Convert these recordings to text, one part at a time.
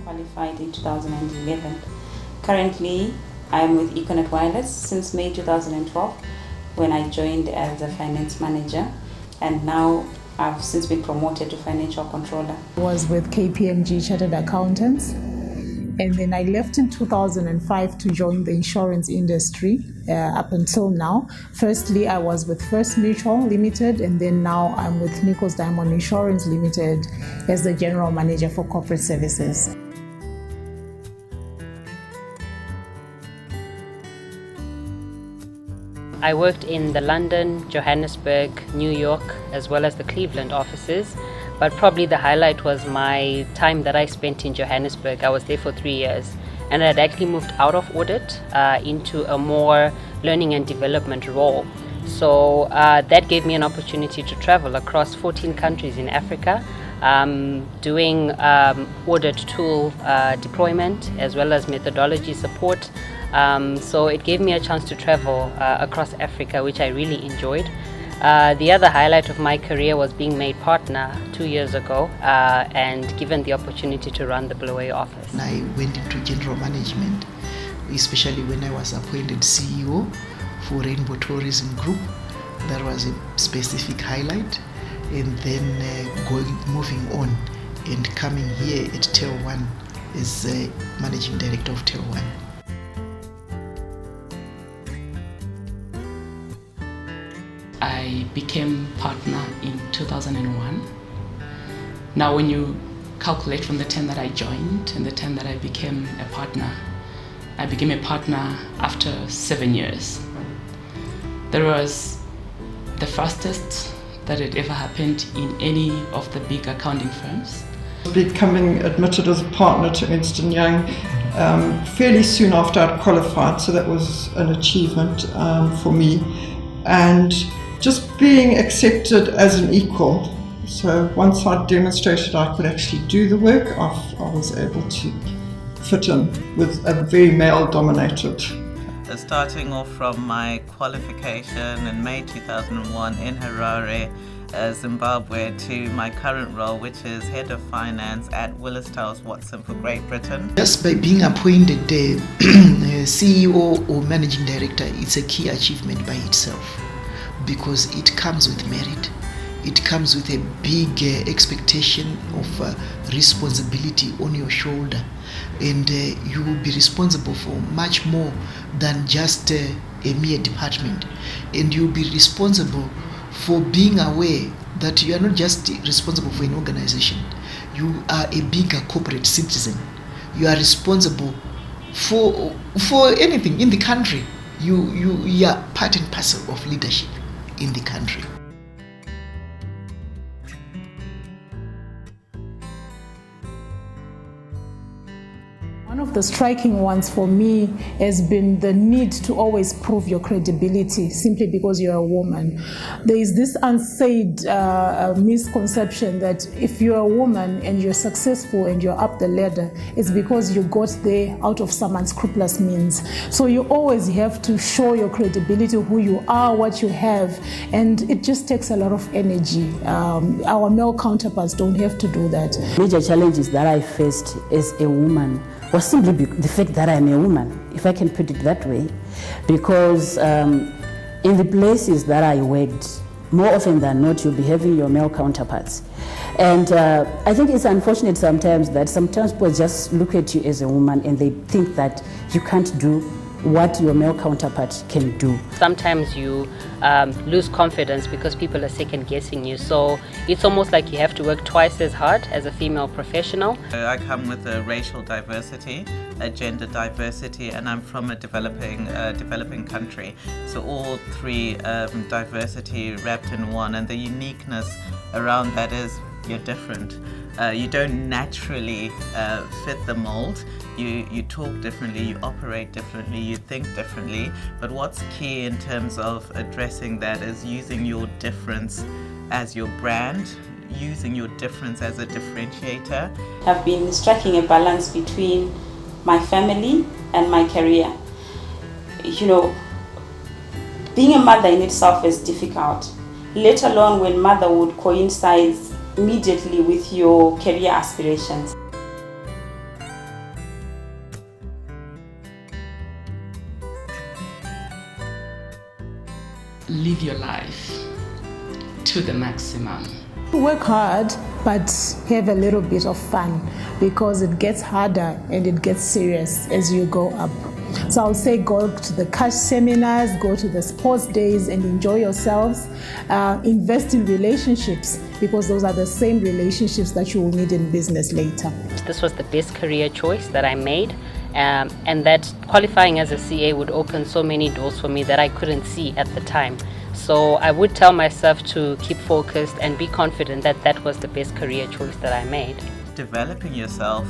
qualified in 2011. Currently, I am with Econet Wireless since May 2012 when I joined as a finance manager, and now I've since been promoted to financial controller. I was with KPMG Chartered Accountants, and then I left in 2005 to join the insurance industry up until now. Firstly, I was with First Mutual Limited, and then now I'm with Nichols Diamond Insurance Limited as the General Manager for Corporate Services. I worked in the London, Johannesburg, New York, as well as the Cleveland offices, but probably the highlight was my time that I spent in Johannesburg. I was there for 3 years, and I'd actually moved out of audit into a more learning and development role. So that gave me an opportunity to travel across 14 countries in Africa, doing audit tool deployment as well as methodology support. So it gave me a chance to travel across Africa, which I really enjoyed. The other highlight of my career was being made partner 2 years ago and given the opportunity to run the Bulawayo office. I went into general management, especially when I was appointed CEO for Rainbow Tourism Group. That was a specific highlight. And then moving on and coming here at Tel One as Managing Director of Tel One. I became partner in 2001. Now when you calculate from the time that I joined and the time that I became a partner, I became a partner after 7 years. That was the fastest that had ever happened in any of the big accounting firms. Becoming admitted as a partner to Ernst & Young fairly soon after I'd qualified, so that was an achievement for me. And just being accepted as an equal. So once I demonstrated I could actually do the work, I was able to fit in with a very male-dominated. Starting off from my qualification in May 2001 in Harare, Zimbabwe, to my current role, which is Head of Finance at Willis Towers Watson for Great Britain. Just by being appointed CEO or Managing Director, it's a key achievement by itself, because it comes with merit. It comes with a big expectation of responsibility on your shoulder, and you will be responsible for much more than just a mere department, and you'll be responsible for being aware that you are not just responsible for an organization, you are a bigger corporate citizen. You are responsible for anything in the country. You are part and parcel of leadership in the country. One of the striking ones for me has been the need to always prove your credibility simply because you're a woman. There is this unsaid misconception that if you're a woman and you're successful and you're up the ladder, it's because you got there out of someone's scrupulous means. So you always have to show your credibility, who you are, what you have, and it just takes a lot of energy. Our male counterparts don't have to do that. Major challenges that I faced as a woman was simply the fact that I'm a woman, if I can put it that way, because in the places that I worked, more often than not, you'll be having your male counterparts. And I think it's unfortunate sometimes that sometimes people just look at you as a woman and they think that you can't do what your male counterpart can do. Sometimes you lose confidence because people are second guessing you, so it's almost like you have to work twice as hard as a female professional. I come with a racial diversity, a gender diversity, and I'm from a developing country. So all three diversity wrapped in one, and the uniqueness around that is you're different. You don't naturally fit the mold. You talk differently, you operate differently, you think differently. But what's key in terms of addressing that is using your difference as your brand, using your difference as a differentiator. I've been striking a balance between my family and my career. You know, being a mother in itself is difficult, let alone when motherhood coincides immediately with your career aspirations. live your life to the maximum. Work hard, but have a little bit of fun, because it gets harder and it gets serious as you go up. So I would say go to the cash seminars, go to the sports days and enjoy yourselves. Invest in relationships, because those are the same relationships that you will need in business later. This was the best career choice that I made, and that qualifying as a CA would open so many doors for me that I couldn't see at the time. So I would tell myself to keep focused and be confident that that was the best career choice that I made. Developing yourself,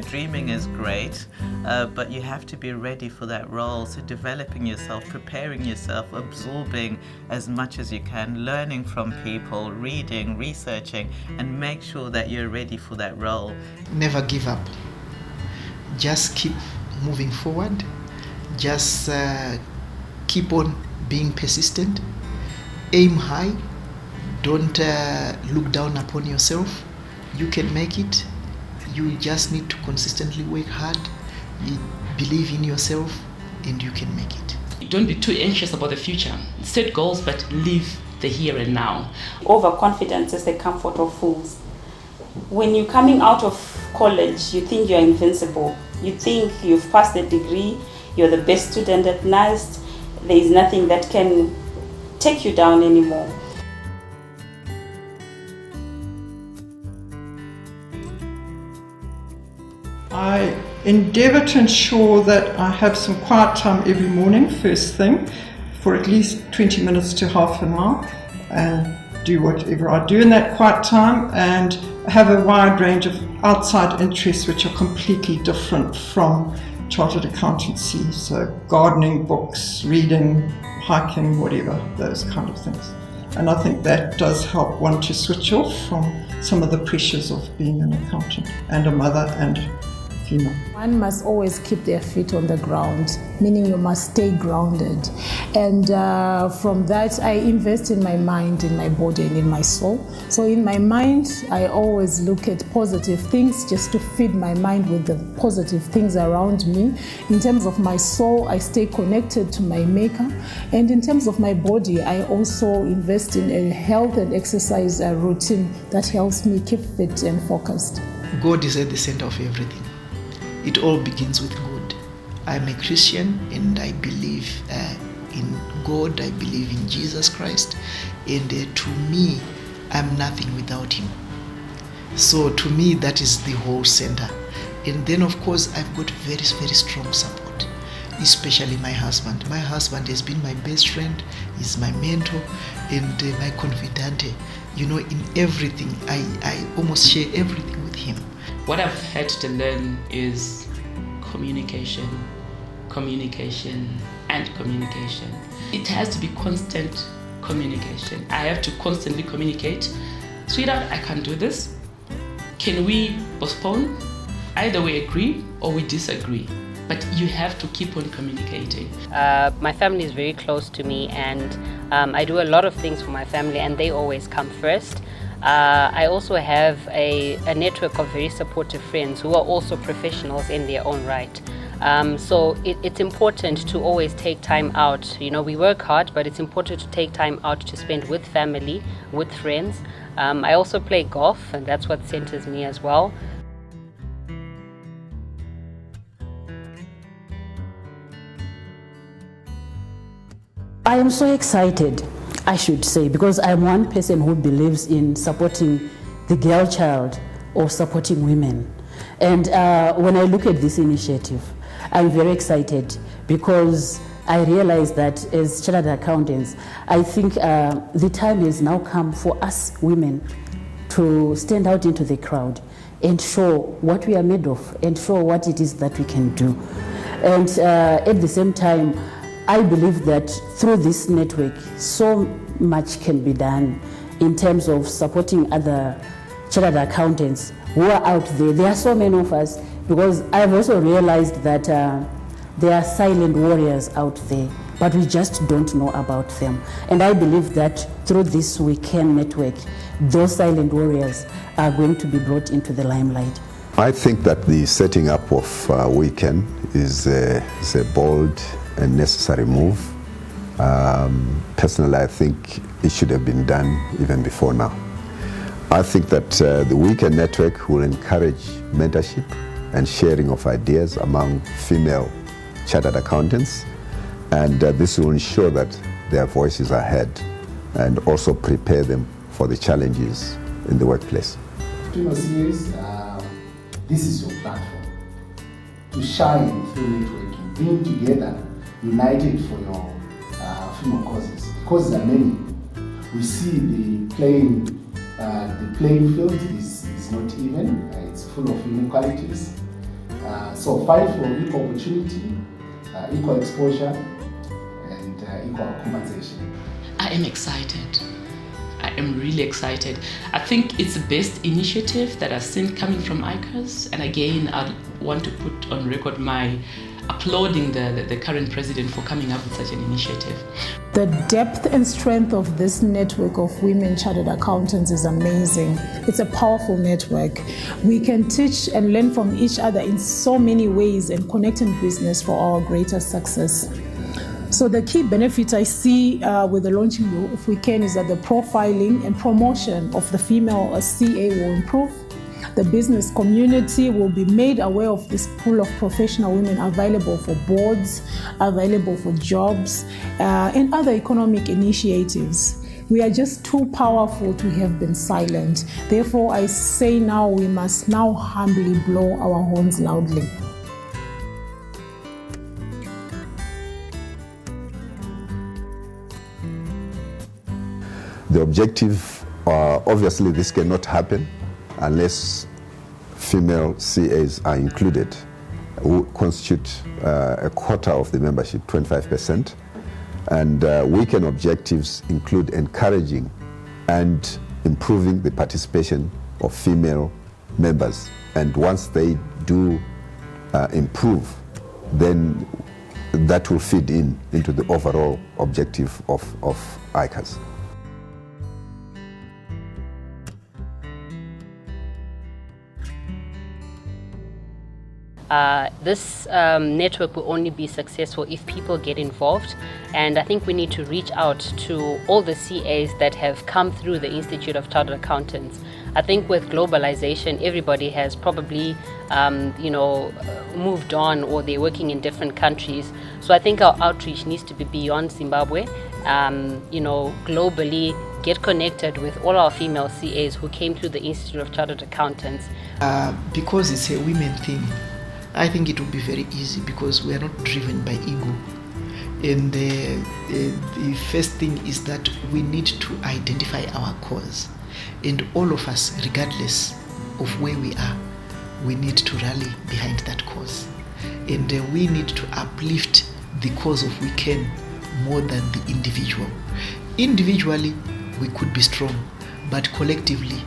dreaming is great, but you have to be ready for that role. So developing yourself, preparing yourself, absorbing as much as you can, learning from people, reading, researching, and make sure that you're ready for that role. Never give up. Just keep moving forward. Just keep on being persistent. Aim high. Don't look down upon yourself. You can make it. You just need to consistently work hard. You believe in yourself and you can make it. Don't be too anxious about the future. Set goals, but live the here and now. Overconfidence is the comfort of fools. When you're coming out of college, you think you're invincible. You think you've passed the degree, you're the best student at NICAZ. There is nothing that can take you down anymore. I endeavour to ensure that I have some quiet time every morning, first thing, for at least 20 minutes to half an hour, and do whatever I do in that quiet time, and have a wide range of outside interests which are completely different from chartered accountancy. So gardening, books, reading, hiking, whatever, those kind of things. And I think that does help one to switch off from some of the pressures of being an accountant and a mother and female. One must always keep their feet on the ground, meaning you must stay grounded. And from that, I invest in my mind, in my body, and in my soul. So in my mind, I always look at positive things just to feed my mind with the positive things around me. In terms of my soul, I stay connected to my maker. And in terms of my body, I also invest in a health and exercise routine that helps me keep fit and focused. God is at the center of everything. It all begins with God. I'm a Christian and I believe in God, I believe in Jesus Christ, and to me, I'm nothing without Him. So to me, that is the whole center. And then of course, I've got very, very strong support, especially my husband. My husband has been my best friend, he's my mentor and my confidante. In everything, I almost share everything with him. What I've had to learn is communication, and communication. It has to be constant communication. I have to constantly communicate. Sweetheart, I can't do this. Can we postpone? Either we agree or we disagree. But you have to keep on communicating. My family is very close to me, and I do a lot of things for my family, and they always come first. I also have a network of very supportive friends who are also professionals in their own right. So it's important to always take time out. We work hard, but it's important to take time out to spend with family, with friends. I also play golf, and that's what centers me as well. I am so excited, I should say, because I'm one person who believes in supporting the girl child or supporting women. And when I look at this initiative, I'm very excited because I realize that as chartered accountants, I think the time has now come for us women to stand out into the crowd and show what we are made of and show what it is that we can do. And at the same time, I believe that through this network, so much can be done in terms of supporting other chartered accountants who are out there. There are so many of us, because I've also realized that there are silent warriors out there, but we just don't know about them. And I believe that through this weekend network, those silent warriors are going to be brought into the limelight. I think that the setting up of weekend is a bold and necessary move Personally, I think it should have been done even before now. I think that the weekend network will encourage mentorship and sharing of ideas among female chartered accountants, and this will ensure that their voices are heard and also prepare them for the challenges in the workplace. Female CAs, this is your platform to shine through networking, being together, united for your female causes. The causes are many. We see the playing field is not even, it's full of inequalities. So fight for equal opportunity, equal exposure, and equal compensation. I am excited. I am really excited. I think it's the best initiative that I've seen coming from ICAZ, and again, I want to put on record my applauding the current president for coming up with such an initiative. The depth and strength of this network of women chartered accountants is amazing. It's a powerful network. We can teach and learn from each other in so many ways and connect in business for our greater success. So the key benefit I see with the launching of Weekend is that the profiling and promotion of the female CA will improve. The business community will be made aware of this pool of professional women available for boards, available for jobs, and other economic initiatives. We are just too powerful to have been silent. Therefore, I say now we must now humbly blow our horns loudly. The objective, obviously this cannot happen unless female CAs are included, who constitute a quarter of the membership, 25%. And weekend objectives include encouraging and improving the participation of female members. And once they do improve, then that will feed into the overall objective of ICAZ. This network will only be successful if people get involved, and I think we need to reach out to all the CAs that have come through the Institute of Chartered Accountants. I think with globalization, everybody has probably moved on, or they're working in different countries. So I think our outreach needs to be beyond Zimbabwe, globally, get connected with all our female CAs who came through the Institute of Chartered Accountants. Because it's a women thing, I think it will be very easy because we are not driven by ego. And the first thing is that we need to identify our cause. And all of us, regardless of where we are, we need to rally behind that cause. And we need to uplift the cause of Weekend more than the individual. Individually, we could be strong, but collectively,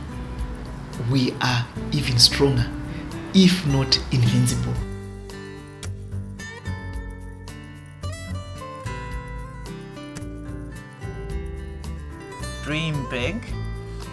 we are even stronger, if not invincible. Dream big.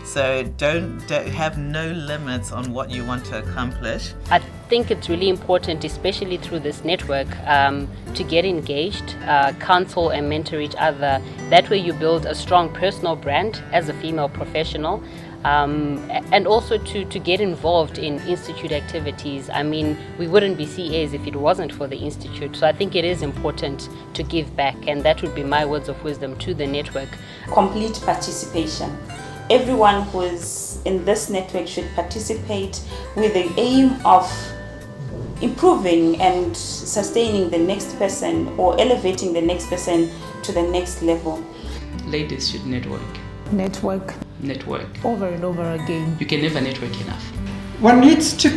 So don't have no limits on what you want to accomplish. I think it's really important, especially through this network, to get engaged, counsel and mentor each other. That way you build a strong personal brand as a female professional, and also to get involved in institute activities. I mean, we wouldn't be CAs if it wasn't for the institute. So I think it is important to give back, and that would be my words of wisdom to the network. Complete participation. Everyone who is in this network should participate with the aim of improving and sustaining the next person, or elevating the next person to the next level. Ladies should network. Network. Network. Over and over again. You can never network enough. One needs to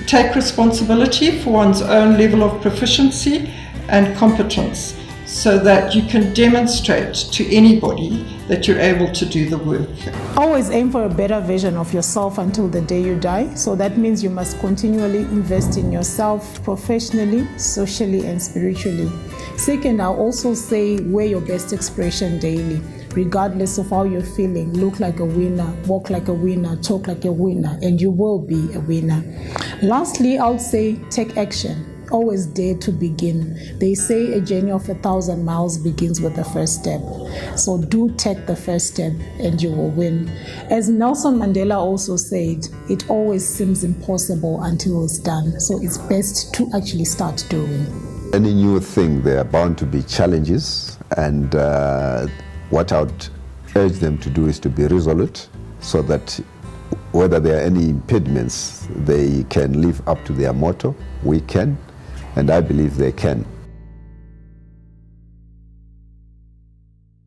take responsibility for one's own level of proficiency and competence, so that you can demonstrate to anybody that you're able to do the work. Always aim for a better version of yourself until the day you die. So that means you must continually invest in yourself professionally, socially, and spiritually. Second, I'll also say wear your best expression daily. Regardless of how you're feeling, look like a winner, walk like a winner, talk like a winner, and you will be a winner. Lastly, I'll say take action. always dare to begin. They say a journey of 1,000 miles begins with the first step. So do take the first step and you will win. As Nelson Mandela also said, it always seems impossible until it's done. So it's best to actually start doing. Any new thing, there are bound to be challenges, and what I would urge them to do is to be resolute, so that whether there are any impediments, they can live up to their motto, we can, and I believe they can.